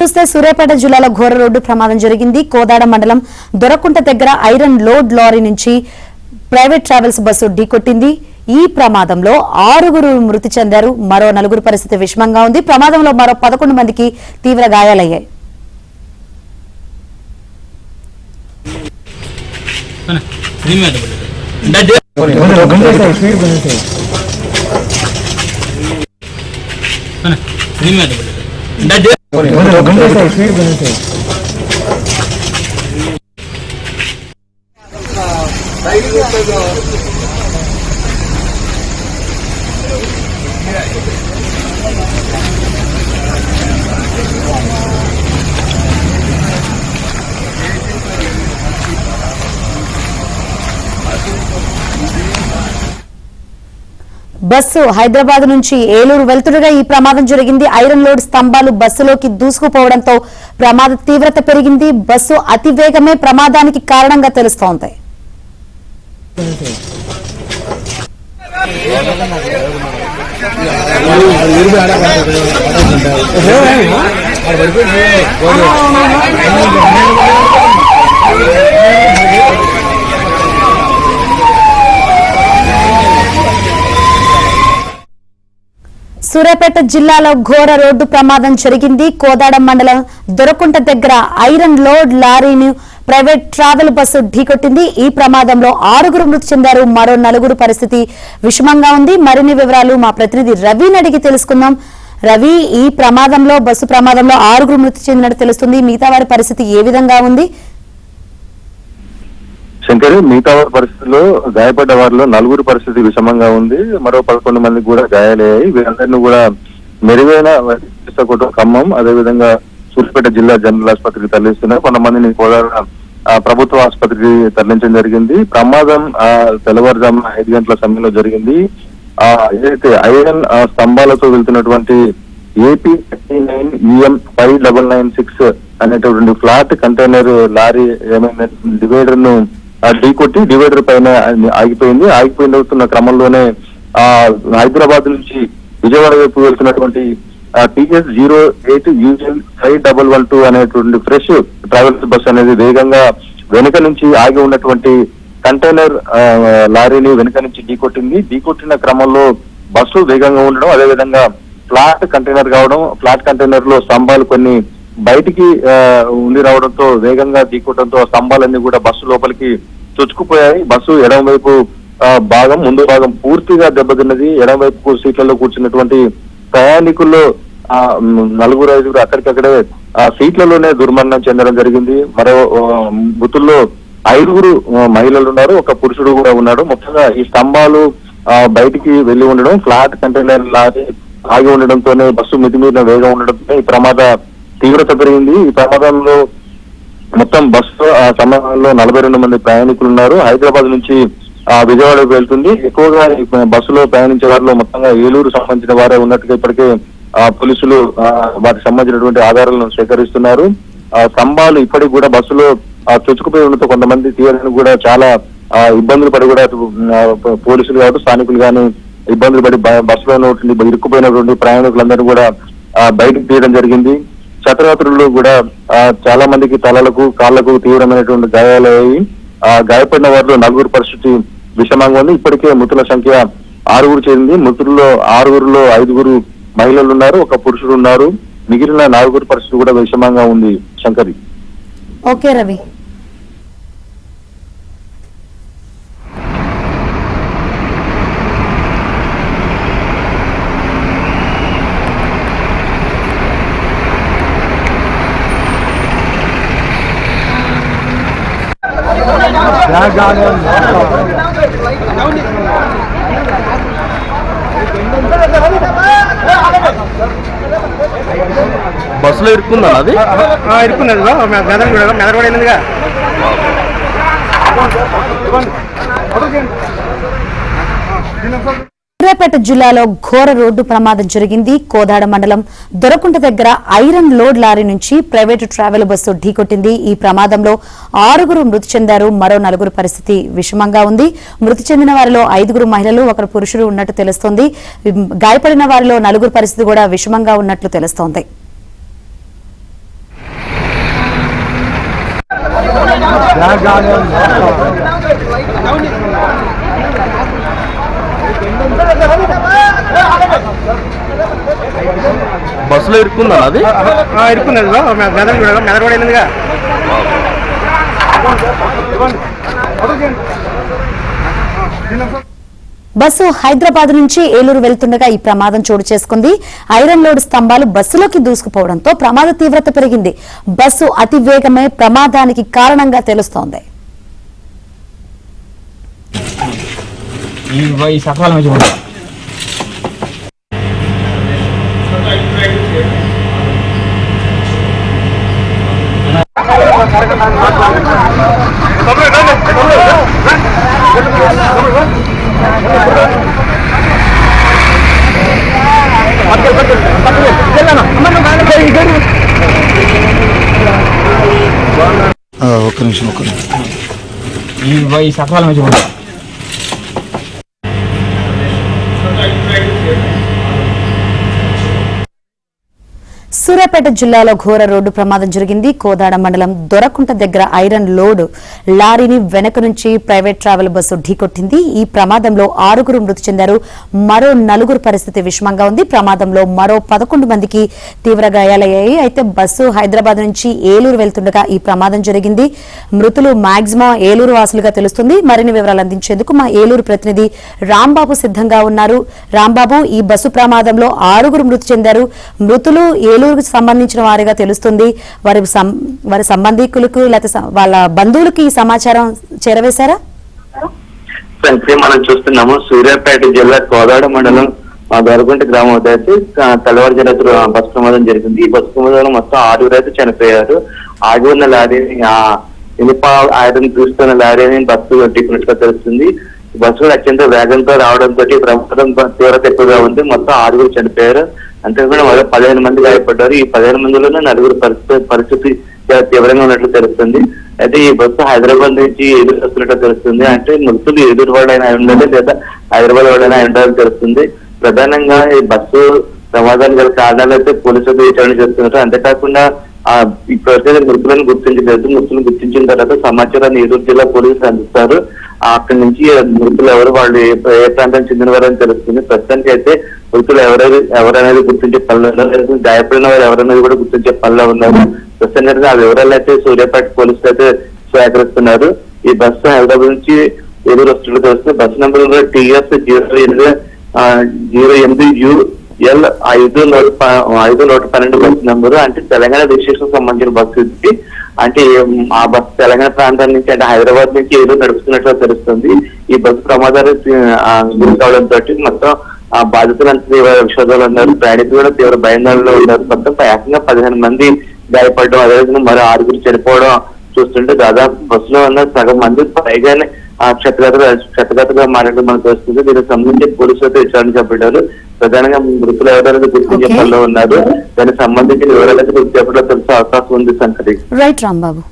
చూస్తే సూర్యాపేట జిల్లాలో ఘోర రోడ్డు ప్రమాదం జరిగింది. కోదాడ మండలం దొరకుంట దగ్గర ఐరన్ లోడ్ లారీ నుంచి ప్రైవేట్ ట్రావెల్స్ బస్సు ఢీకొట్టింది. ఈ ప్రమాదంలో 6 మృతి చెందారు. మరో 4 పరిస్థితి విషమంగా ఉంది. ప్రమాదంలో మరో 11 మందికి తీవ్ర గాయాలయ్యాయి. బస్సు హైదరాబాద్ నుంచి ఏలూరు వెళ్తుండగా ఈ ప్రమాదం జరిగింది. ఐరన్ లోడ్ స్తంభాలు బస్సులోకి దూసుకుపోవడంతో ప్రమాద తీవ్రత పెరిగింది. బస్సు అతివేగమే ప్రమాదానికి కారణంగా తెలుస్తోంది. సూర్యాపేట జిల్లాలో ఘోర రోడ్డు ప్రమాదం జరిగింది. కోదాడ మండలం దొరకుంట దగ్గర ఐరన్ లోడ్ లారీని ప్రైవేట్ ట్రావెల్ బస్సు ఢీకొట్టింది. ఈ ప్రమాదంలో 6 మృతి చెందారు. మరో 4 పరిస్థితి విషమంగా ఉంది. మరిన్ని వివరాలు మా ప్రతినిధి రవిని అడిగి తెలుసుకుందాం. రవి, ఈ ప్రమాదంలో బస్సు ప్రమాదంలో 6 మృతి చెందినట్టు తెలుస్తుంది. మిగతా వారి పరిస్థితి ఏ విధంగా ఉంది? శంకరి, మిగతా పరిస్థితుల్లో గాయపడ్డ వారిలో 4 పరిస్థితి విషమంగా ఉంది. మరో 11 మందికి కూడా గాయాలయ్యాయి. వీరందరినీ కూడా మెరుగైన ఖమ్మం, అదేవిధంగా సూర్యాపేట జిల్లా జనరల్ ఆసుపత్రికి తరలిస్తున్నారు. కొంతమందిని కోదాడ ప్రభుత్వ ఆసుపత్రికి తరలించడం జరిగింది. ప్రమాదం తెల్లవారుజామున 5 గంటల సమయంలో జరిగింది. ఏదైతే ఐరన్ స్తంభాలతో వెళ్తున్నటువంటి AP 39EM 5996 అనేటటువంటి ఫ్లాట్ కంటైనర్ లారీ ఏమైనా డివైడర్ ను ఢీకొట్టి డివైడర్ పైన ఆగిపోయింది. ఆగిపోయిన క్రమంలోనే హైదరాబాద్ నుంచి విజయవాడ వైపు వెళ్తున్నటువంటి TS 08 UL 5112 అనేటువంటి ఫ్రెష్ ట్రావెల్స్ బస్ అనేది వేగంగా వెనుక నుంచి ఆగి ఉన్నటువంటి కంటైనర్ లారీని వెనుక నుంచి ఢీకొట్టింది. ఢీకొట్టిన క్రమంలో బస్సు వేగంగా ఉండడం, అదేవిధంగా ఫ్లాట్ కంటైనర్ కావడం, ఫ్లాట్ కంటైనర్ లో స్తంభాలు కొన్ని బయటికి ఉండి రావడంతో వేగంగా ఢీకొట్టడంతో స్తంభాలన్నీ కూడా బస్సు లోపలికి చొచ్చుకుపోయాయి. బస్సు ఎడమ వైపు భాగం, ముందు భాగం పూర్తిగా దెబ్బతిన్నది. ఎడమ వైపు సీట్లలో కూర్చున్నటువంటి ప్రయాణికుల్లో 4-5 అక్కడికక్కడే సీట్లలోనే దుర్మరణం చెందడం జరిగింది. మరో మృతుల్లో 5 మహిళలు ఉన్నారు, ఒక పురుషుడు కూడా ఉన్నాడు. మొత్తంగా ఈ స్తంభాలు బయటికి వెళ్లి ఉండడం, ఫ్లాట్ కంటైనర్ లారీ ఆగి ఉండడంతోనే బస్సు మితిమీరిన వేగం ఉండడంతో ఈ ప్రమాద తీవ్రత పెరిగింది. ఈ ప్రమాదంలో మొత్తం బస్సు సమయంలో 42 మంది ప్రయాణికులు ఉన్నారు. హైదరాబాద్ నుంచి విజయవాడకు వెళ్తుంది. ఎక్కువగా బస్సులో ప్రయాణించే వారిలో మొత్తంగా ఏలూరు సంబంధించిన వారే ఉన్నట్టుగా ఇప్పటికే పోలీసులు వాటికి సంబంధించినటువంటి ఆధారాలను సేకరిస్తున్నారు. స్తంభాలు ఇప్పటికి కూడా బస్సులో చొచ్చుకుపోయి ఉండడంతో కొంతమంది తీయడానికి కూడా చాలా ఇబ్బందులు పడి కూడా పోలీసులు కావచ్చు స్థానికులు కానీ ఇబ్బందులు పడి బస్సులో ఉన్నటువంటి ఇరుక్కుపోయినటువంటి ప్రయాణికులందరూ కూడా బయటకు తీయడం జరిగింది. క్షతగాత్రులు కూడా చాలా మందికి తలలకు కాళ్లకు తీవ్రమైనటువంటి గాయాలయ్యాయి. గాయపడిన వారిలో 4 పరిస్థితి విషమంగా ఉంది. ఇప్పటికే మృతుల సంఖ్య 6 చేరింది. మృతుల్లో 6లో 5 మహిళలు ఉన్నారు, ఒక పురుషుడు ఉన్నారు. మిగిలిన 4 పరిస్థితి కూడా విషమంగా ఉంది. శంకరి. ఓకే రవి. బస్సులో ఇరుక్కుందా? అది ఇరుక్కున్నది మెదడుగా. సూర్యాపేట జిల్లాలో ఘోర రోడ్డు ప్రమాదం జరిగింది. కోదాడ మండలం దొరకుంట దగ్గర ఐరన్ లోడ్ లారీ నుంచి ప్రైవేటు ట్రావెల్ బస్సు ఢీకొట్టింది. ఈ ప్రమాదంలో 6 మృతి చెందారు. మరో 4 పరిస్థితి విషమంగా ఉంది. మృతి చెందిన వారిలో 5 మహిళలు, 1 పురుషుడు ఉన్నట్టు తెలుస్తోంది. గాయపడిన వారిలో 4 పరిస్థితి కూడా విషమంగా ఉన్నట్లు తెలుస్తోంది. బస్సులో ఇరుక్కుందా అది? ఇరుక్కున్నది మెదడు కూడా వెళ్ళిందిగా. బస్సు హైదరాబాద్ నుంచి ఏలూరు వెళ్తుండగా ఈ ప్రమాదం చోటు చేసుకుంది. ఐరన్ లోడ్ స్తంభాలు బస్సులోకి దూసుకుపోవడంతో ప్రమాద తీవ్రత పెరిగింది. బస్సు అతి వేగమే ప్రమాదానికి కారణంగా తెలుస్తోంది. ఒక్క నిమిషం ఈ సకాలం నుంచి సూర్యాపేట జిల్లాలో ఘోర రోడ్డు ప్రమాదం జరిగింది. కోదాడ మండలం దొరకుంట దగ్గర ఐరన్ లోడ్ లారీని వెనక నుంచి ప్రైవేట్ ట్రావెల్ బస్సు ఢీకొట్టింది. ఈ ప్రమాదంలో 6 మృతి చెందారు. మరో 4 పరిస్థితి విషమంగా ఉంది. ప్రమాదంలో మరో 11 మందికి తీవ్ర గాయాలయ్యాయి. అయితే బస్సు హైదరాబాద్ నుంచి ఏలూరు వెళ్తుండగా ఈ ప్రమాదం జరిగింది. మృతులు మాక్సిమం ఏలూరు వాసులుగా తెలుస్తుంది. మరిన్ని వివరాలు అందించేందుకు మా ఏలూరు ప్రతినిధి రాంబాబు సిద్ధంగా ఉన్నారు. రాంబాబు, ఈ బస్సు ప్రమాదంలో 6 మృతి చెందారు. మృతులు ఏలూరుకు సంబంధించిన వారిగా తెలుస్తుంది. వారి సంబంధికులకు లేకపోతే వాళ్ళ బంధువులకి ఈ సమాచారం చేరవేశారా? మనం చూస్తున్నాము సూర్యాపేట జిల్లా కోదాడ మండలం దొరకుంట గ్రామం అయితే తెల్లవారుజామున బస్సు ప్రమాదం జరిగింది. ఈ బస్సు ప్రమాదంలో మొత్తం 6 అయితే చనిపోయారు. ఆగి ఉన్న లారీని ఇనుప ఐరన్ చూస్తున్న లారీని బస్సు ఢీకొన్నట్టుగా తెలుస్తుంది. బస్సు అత్యంత వేగంతో రావడంతో ప్రమాదం తీవ్రత ఎక్కువగా ఉంది. మొత్తం 6 చనిపోయారు. అంతేకాకుండా మరో 15 మంది గాయపడ్డారు. ఈ 15 మందిలోనే 4 పరిస్థితి తీవ్రంగా ఉన్నట్లు తెలుస్తుంది. అయితే ఈ బస్సు హైదరాబాద్ నుంచి ఏలూరు వస్తున్నట్టు తెలుస్తుంది. అంటే మృతులు ఏలూరు వాడైనా ఉండాలి లేదా హైదరాబాద్ వాడైనా ఉండాలని తెలుస్తుంది. ప్రధానంగా ఈ బస్సు ప్రమాదానికి గల కారణాలు అయితే పోలీసులు విచారణ చేస్తున్నారు. అంతేకాకుండా ఇప్పటికైతే మృతులను గుర్తించలేదు. మృతులను గుర్తించిన తర్వాత సమాచారాన్ని ఏలూరు జిల్లా పోలీసులు అందిస్తారు. అక్కడి నుంచి మృతులు ఎవరు, వాళ్ళు ఏ ప్రాంతానికి చెందిన వారు అని తెలుస్తుంది. ప్రస్తుతానికి అయితే మృతులు ఎవరనేది గుర్తించే పనిలో ఉన్నారు. గాయపడిన వారు ఎవరనేది కూడా గుర్తించే పనిలో ఉన్నారు. ప్రస్తుతానికి ఆ వివరాలు అయితే సూర్యాపేట పోలీసులు అయితే సేకరిస్తున్నారు. ఈ బస్సు హైదరాబాద్ నుంచి ఏలూరు వస్తున్నట్టు తెలుస్తుంది. Bus number TS 08UL 5112 bus number. అంటే తెలంగాణ రిజిస్ట్రేషన్ సంబంధించిన బస్సు ఇది. అంటే ఆ బస్సు తెలంగాణ ప్రాంతం నుంచి అంటే హైదరాబాద్ నుంచి ఏలూరు నడుపుతున్నట్టుగా తెలుస్తుంది. ఈ బస్సు ప్రమాదాలు గురి కావడంతో మొత్తం బాధితులంతా తీవ్ర విషాదాలు ఉన్నారు. ప్రయాణికులు కూడా తీవ్ర భయాందోళనలో ఉన్నారు. మొత్తం ఏకంగా 15 మంది గాయపడడం, అదేవిధంగా మరో 6 చనిపోవడం చూస్తుంటే దాదాపు బస్సులో ఉన్న సగం మంది పైగానే క్షతగాతగా మారడం మనకు వస్తుంది. దీనికి సంబంధించి పోలీసులతో విచారణ చేపట్టారు. ప్రధానంగా మృతులు ఎవరైనా గుర్తించే పనిలో ఉన్నారు. దానికి సంబంధించిన వివరాలైతే గుర్తు చెప్పడంలో తెలిసే అవకాశం ఉంది. సంకటి రైట్ రాంబాబు.